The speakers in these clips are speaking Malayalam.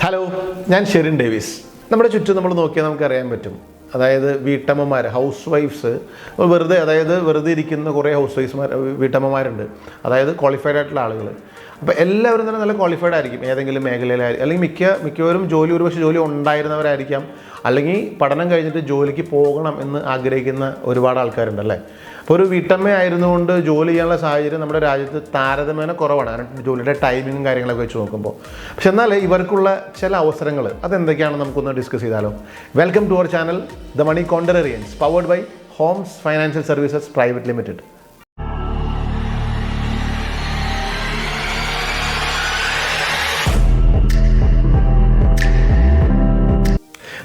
ഹലോ, ഞാൻ ഷെറിൻ ഡേവിസ്. നമ്മുടെ ചുറ്റും നമ്മൾ നോക്കിയാൽ നമുക്കറിയാൻ പറ്റും. അതായത് വീട്ടമ്മമാർ, ഹൗസ് വൈഫ്സ് വെറുതെ ഇരിക്കുന്ന കുറേ വീട്ടമ്മമാരുണ്ട്. അതായത് ക്വാളിഫൈഡ് ആയിട്ടുള്ള ആളുകൾ. അപ്പോൾ എല്ലാവരും തന്നെ നല്ല ക്വാളിഫൈഡ് ആയിരിക്കും ഏതെങ്കിലും മേഖലയിലായിരിക്കും, അല്ലെങ്കിൽ മിക്കവരും ഒരുപക്ഷെ ജോലി ഉണ്ടായിരുന്നവരായിരിക്കാം, അല്ലെങ്കിൽ പഠനം കഴിഞ്ഞിട്ട് ജോലിക്ക് പോകണം എന്ന് ആഗ്രഹിക്കുന്ന ഒരുപാട് ആൾക്കാരുണ്ടല്ലേ. അപ്പോൾ ഒരു വീട്ടമ്മയായിരുന്നുകൊണ്ട് ജോലി ചെയ്യാനുള്ള സാഹചര്യം നമ്മുടെ രാജ്യത്ത് താരതമ്യേന കുറവാണ്, കാരണം ജോലിയുടെ ടൈമിങ്ങും കാര്യങ്ങളൊക്കെ വെച്ച് നോക്കുമ്പോൾ. പക്ഷെ എന്നാൽ ഇവർക്കുള്ള ചില അവസരങ്ങൾ അതെന്തൊക്കെയാണെന്ന് നമുക്കൊന്ന് ഡിസ്കസ് ചെയ്താലോ. Welcome to our channel the Money Contrarians, powered by Homes Financial Services Private Limited.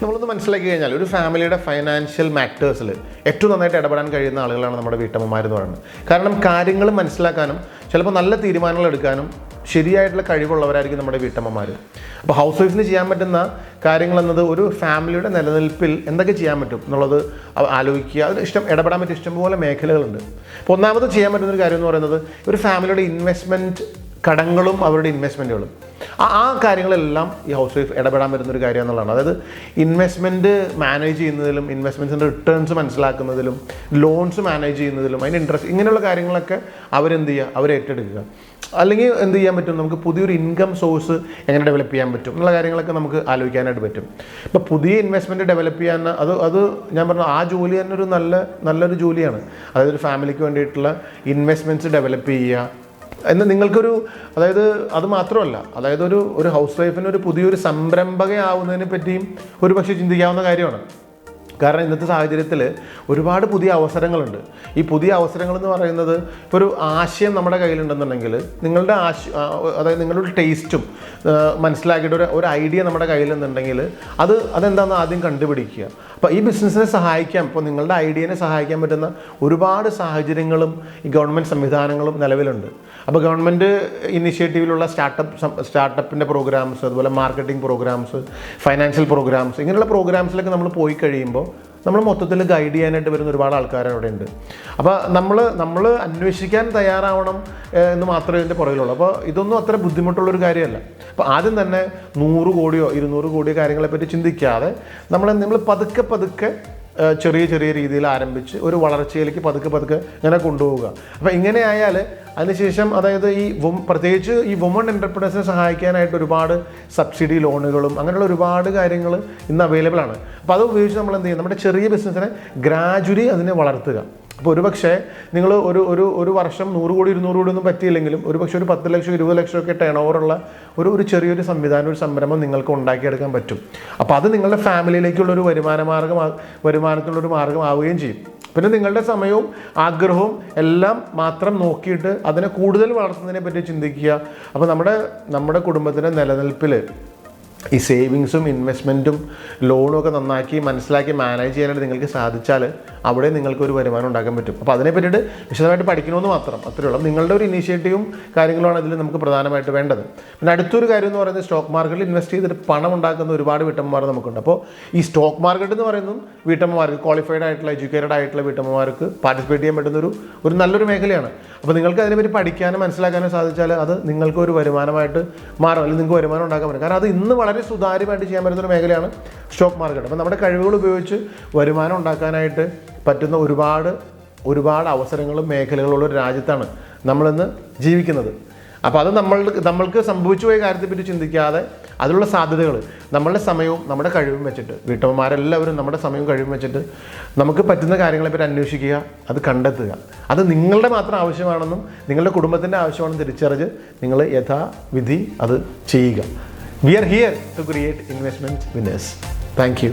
നമ്മളൊന്ന് മനസ്സിലാക്കി കഴിഞ്ഞാൽ ഒരു ഫാമിലിയുടെ ഫൈനാൻഷ്യൽ മാറ്റേഴ്സിൽ ഏറ്റവും നന്നായിട്ട് ഇടപെടാൻ കഴിയുന്ന ആളുകളാണ് നമ്മുടെ വീട്ടമ്മമാരെന്ന് പറയുന്നത്. കാരണം കാര്യങ്ങൾ മനസ്സിലാക്കാനും ചിലപ്പോൾ നല്ല തീരുമാനങ്ങൾ എടുക്കാനും ശരിയായിട്ടുള്ള കഴിവുള്ളവരായിരിക്കും നമ്മുടെ വീട്ടമ്മമാർ. അപ്പോൾ ഹൗസ് വൈഫിന് ചെയ്യാൻ പറ്റുന്ന കാര്യങ്ങൾ എന്നത് ഒരു ഫാമിലിയുടെ നിലനിൽപ്പിൽ എന്തൊക്കെ ചെയ്യാൻ പറ്റും എന്നുള്ളത് ആലോചിക്കുക. അത് ഇടപെടാൻ പറ്റിയ ഇഷ്ടംപോലെ മേഖലകളുണ്ട്. അപ്പോൾ ഒന്നാമത് ചെയ്യാൻ പറ്റുന്നൊരു കാര്യം എന്ന് പറയുന്നത് ഒരു ഫാമിലിയുടെ ഇൻവെസ്റ്റ്മെൻറ്റ്, കടങ്ങളും അവരുടെ ഇൻവെസ്റ്റ്മെൻറ്റുകളും, ആ കാര്യങ്ങളെല്ലാം ഈ ഹൗസ് വൈഫ് ഇടപെടാൻ പറ്റുന്നൊരു കാര്യം എന്നുള്ളതാണ്. അതായത് ഇൻവെസ്റ്റ്മെൻറ്റ് മാനേജ് ചെയ്യുന്നതിലും, ഇൻവെസ്റ്റ്മെൻറ്റ്സിൻ്റെ റിട്ടേൺസ് മനസ്സിലാക്കുന്നതിലും, ലോൺസ് മാനേജ് ചെയ്യുന്നതിലും, അതിൻ്റെ ഇൻട്രസ്റ്റ്, ഇങ്ങനെയുള്ള കാര്യങ്ങളൊക്കെ അവർ ഏറ്റെടുക്കുക. അല്ലെങ്കിൽ എന്ത് ചെയ്യാൻ പറ്റും, നമുക്ക് പുതിയൊരു ഇൻകം സോഴ്സ് എങ്ങനെ ഡെവലപ്പ് ചെയ്യാൻ പറ്റും എന്നുള്ള കാര്യങ്ങളൊക്കെ നമുക്ക് ആലോചിക്കാനായിട്ട് പറ്റും. ഇപ്പോൾ പുതിയ ഇൻവെസ്റ്റ്മെൻറ്റ് ഡെവലപ്പ് ചെയ്യാൻ അത് ഞാൻ പറഞ്ഞു, ആ ജോലി തന്നെ ഒരു നല്ലൊരു ജോലിയാണ്. അതായത് ഒരു ഫാമിലിക്ക് വേണ്ടിയിട്ടുള്ള ഇൻവെസ്റ്റ്മെൻറ്റ്സ് ഡെവലപ്പ് ചെയ്യുക എന്ന് അതായത് അത് മാത്രമല്ല, അതായത് ഒരു ഹൗസ് വൈഫിന് ഒരു പുതിയൊരു സംരംഭകയാവുന്നതിനെ പറ്റിയും ഒരുപക്ഷെ ചിന്തിക്കാവുന്ന കാര്യമാണ്. കാരണം ഇന്നത്തെ സാഹചര്യത്തിൽ ഒരുപാട് പുതിയ അവസരങ്ങളുണ്ട്. ഈ പുതിയ അവസരങ്ങൾ എന്ന് പറയുന്നത്, ഇപ്പോൾ ഒരു ആശയം നമ്മുടെ കയ്യിലുണ്ടെന്നുണ്ടെങ്കിൽ, അതായത് നിങ്ങളുടെ ടേസ്റ്റും മനസ്സിലാക്കിയിട്ട് ഒരു ഐഡിയ നമ്മുടെ കയ്യിലെന്നുണ്ടെങ്കിൽ അതെന്താണെന്ന് ആദ്യം കണ്ടുപിടിക്കുക. അപ്പോൾ ഈ ബിസിനസ്സിനെ സഹായിക്കാം, ഇപ്പോൾ നിങ്ങളുടെ ഐഡിയനെ സഹായിക്കാൻ പറ്റുന്ന ഒരുപാട് സാഹചര്യങ്ങളും ഈ ഗവൺമെൻറ് സംവിധാനങ്ങളും നിലവിലുണ്ട്. അപ്പോൾ ഗവൺമെൻറ് ഇനിഷ്യേറ്റീവിലുള്ള സ്റ്റാർട്ടപ്പിൻ്റെ പ്രോഗ്രാംസ്, അതുപോലെ മാർക്കറ്റിംഗ് പ്രോഗ്രാംസ്, ഫൈനാൻഷ്യൽ പ്രോഗ്രാംസ്, ഇങ്ങനെയുള്ള പ്രോഗ്രാംസിലൊക്കെ നമ്മൾ പോയി കഴിയുമ്പോൾ നമ്മൾ മൊത്തത്തിൽ ഗൈഡ് ചെയ്യാനായിട്ട് വരുന്ന ഒരുപാട് ആൾക്കാർ അവിടെ ഉണ്ട്. അപ്പോൾ നമ്മൾ അന്വേഷിക്കാൻ തയ്യാറാവണം എന്ന് മാത്രമേ ഇതിൻ്റെ പുറകിലുള്ളൂ. അപ്പോൾ ഇതൊന്നും അത്ര ബുദ്ധിമുട്ടുള്ളൊരു കാര്യമല്ല. അപ്പോൾ ആദ്യം തന്നെ 100 കോടിയോ 200 കോടിയോ കാര്യങ്ങളെപ്പറ്റി ചിന്തിക്കാതെ നമ്മൾ പതുക്കെ ചെറിയ രീതിയിൽ ആരംഭിച്ച് ഒരു വളർച്ചയിലേക്ക് പതുക്കെ ഇങ്ങനെ കൊണ്ടുപോവുക. അപ്പോൾ ഇങ്ങനെ ആയാൽ അതിനുശേഷം, അതായത് പ്രത്യേകിച്ച് ഈ വുമൺ എൻ്റർപ്രണേഴ്സിനെ സഹായിക്കാനായിട്ട് ഒരുപാട് സബ്സിഡി ലോണുകളും അങ്ങനെയുള്ള ഒരുപാട് കാര്യങ്ങൾ ഇന്ന് അവൈലബിൾ ആണ്. അപ്പോൾ അത് ഉപയോഗിച്ച് നമ്മൾ എന്ത് ചെയ്യും, നമ്മുടെ ചെറിയ ബിസിനസ്സിനെ ഗ്രാജുവലി അതിനെ വളർത്തുക. അപ്പോൾ ഒരുപക്ഷെ നിങ്ങൾ ഒരു വർഷം 100 കോടി 200 കോടി ഒന്നും പറ്റിയില്ലെങ്കിലും ഒരുപക്ഷെ ഒരു 10 ലക്ഷം 20 ലക്ഷം ഒക്കെ ടേൺ ഓവറുള്ള ഒരു ചെറിയൊരു സംവിധാനം, ഒരു സംരംഭം നിങ്ങൾക്ക് ഉണ്ടാക്കിയെടുക്കാൻ പറ്റും. അപ്പോൾ അത് നിങ്ങളുടെ ഫാമിലിയിലേക്കുള്ളൊരു വരുമാനത്തിനുള്ളൊരു മാർഗമാവുകയും ചെയ്യും. പിന്നെ നിങ്ങളുടെ സമയവും ആഗ്രഹവും എല്ലാം മാത്രം നോക്കിയിട്ട് അതിനെ കൂടുതൽ വളർത്തുന്നതിനെ പറ്റി ചിന്തിക്കുക. അപ്പോൾ നമ്മുടെ കുടുംബത്തിൻ്റെ നിലനിൽപ്പിൽ ഈ സേവിങ്സും ഇൻവെസ്റ്റ്മെൻറ്റും ലോണും ഒക്കെ നന്നാക്കി മനസ്സിലാക്കി മാനേജ് ചെയ്യാനായിട്ട് നിങ്ങൾക്ക് സാധിച്ചാൽ അവിടെ നിങ്ങൾക്കൊരു വരുമാനം ഉണ്ടാക്കാൻ പറ്റും. അപ്പോൾ അതിനെ പറ്റിയിട്ട് വിശദമായിട്ട് പഠിക്കണമെന്ന് മാത്രം, അത്രയേ ഉള്ളൂ. നിങ്ങളുടെ ഒരു ഇനീഷ്യേറ്റീവും കാര്യങ്ങളുമാണ് ഇതിൽ നമുക്ക് പ്രധാനമായിട്ട് വേണ്ടത്. പിന്നെ അടുത്തൊരു കാര്യം എന്ന് പറയുന്നത്, സ്റ്റോക്ക് മാർക്കറ്റിൽ ഇൻവെസ്റ്റ് ചെയ്തിട്ട് പണം ഉണ്ടാക്കുന്ന ഒരുപാട് വീട്ടമ്മമാർ നമുക്കുണ്ട്. അപ്പോൾ ഈ സ്റ്റോക്ക് മാർക്കറ്റ് എന്ന് പറയുന്നത് വീട്ടമ്മമാർക്ക്, ക്വാളിഫൈഡ് ആയിട്ടുള്ള എഡ്യൂക്കേറ്റഡ് ആയിട്ടുള്ള വീട്ടമ്മമാർക്ക് പാർട്ടിസിപ്പേറ്റ് ചെയ്യാൻ പറ്റുന്ന ഒരു നല്ലൊരു മേഖലയാണ്. അപ്പോൾ നിങ്ങൾക്ക് അതിനെപ്പറ്റി പഠിക്കാനും മനസ്സിലാക്കാനും സാധിച്ചാൽ അത് നിങ്ങൾക്കൊരു വരുമാനമായിട്ട് മാറും, അല്ലെങ്കിൽ നിങ്ങൾക്ക് വരുമാനം ഉണ്ടാക്കാൻ പറ്റും. കാരണം അത് ഇന്ന് വളരെ സുതാര്യമായിട്ട് ചെയ്യാൻ പറ്റുന്നൊരു മേഖലയാണ് സ്റ്റോക്ക് മാർക്കറ്റ്. അപ്പോൾ നമ്മുടെ കഴിവുകൾ ഉപയോഗിച്ച് വരുമാനം ഉണ്ടാക്കാനായിട്ട് പറ്റുന്ന ഒരുപാട് അവസരങ്ങളും മേഖലകളുള്ള ഒരു രാജ്യത്താണ് നമ്മളിന്ന് ജീവിക്കുന്നത്. അപ്പോൾ അത് നമ്മൾക്ക് സംഭവിച്ചു പോയ കാര്യത്തെപ്പറ്റി ചിന്തിക്കാതെ അതിലുള്ള സാധ്യതകൾ, നമ്മളുടെ സമയവും നമ്മുടെ കഴിവും വെച്ചിട്ട്, വീട്ടമ്മമാരെല്ലാവരും നമ്മുടെ സമയവും കഴിവും വെച്ചിട്ട് നമുക്ക് പറ്റുന്ന കാര്യങ്ങളെപ്പറ്റി അന്വേഷിക്കുക, അത് കണ്ടെത്തുക. അത് നിങ്ങളുടെ മാത്രം ആവശ്യമാണെന്നും നിങ്ങളുടെ കുടുംബത്തിൻ്റെ ആവശ്യമാണെന്ന് തിരിച്ചറിഞ്ഞ് നിങ്ങൾ യഥാവിധി അത് ചെയ്യുക. We are here to create investment winners. Thank you.